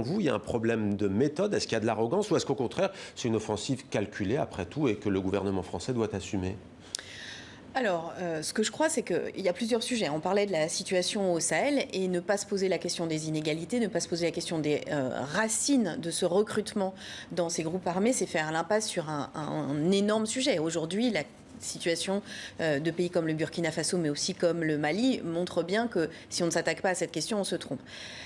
vous, il y a un problème de méthode? Est-ce qu'il y a de l'arrogance ou est-ce qu'au contraire, c'est une offensive calculée après tout et que le gouvernement français doit assumer? Alors, ce que je crois, c'est qu'il y a plusieurs sujets. On parlait de la situation au Sahel et ne pas se poser la question des inégalités, ne pas se poser la question des racines de ce recrutement dans ces groupes armés, c'est faire l'impasse sur un énorme sujet. Aujourd'hui, la situation de pays comme le Burkina Faso, mais aussi comme le Mali, montre bien que si on ne s'attaque pas à cette question, on se trompe.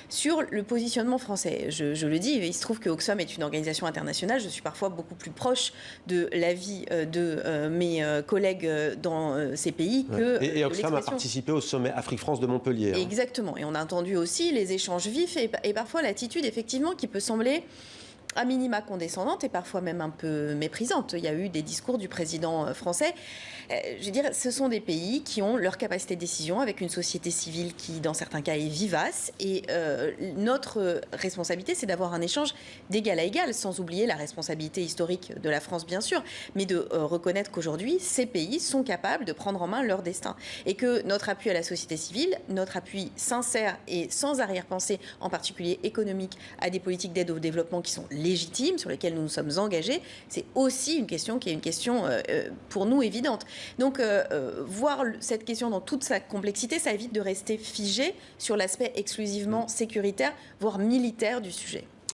Sur le positionnement français, je le dis, il se trouve que Oxfam est une organisation internationale. Je suis parfois beaucoup plus proche de l'avis de mes collègues dans ces pays Ouais. que Et de Oxfam a l'expression. participé au sommet Afrique-France de Montpellier, hein. Exactement. Et on a entendu aussi les échanges vifs et parfois l'attitude, effectivement, qui peut sembler à minima condescendante et parfois même un peu méprisante. Il y a eu des discours du président français. Je veux dire, ce sont des pays qui ont leur capacité de décision avec une société civile qui, dans certains cas, est vivace. Et notre responsabilité, c'est d'avoir un échange d'égal à égal, sans oublier la responsabilité historique de la France, bien sûr, mais de reconnaître qu'aujourd'hui, ces pays sont capables de prendre en main leur destin. Et que notre appui à la société civile, notre appui sincère et sans arrière-pensée, en particulier économique, à des politiques d'aide au développement qui sont légitimes, sur lesquelles nous nous sommes engagés, c'est aussi une question qui est une question pour nous évidente. Donc voir cette question dans toute sa complexité, ça évite de rester figé sur l'aspect exclusivement sécuritaire, voire militaire du sujet.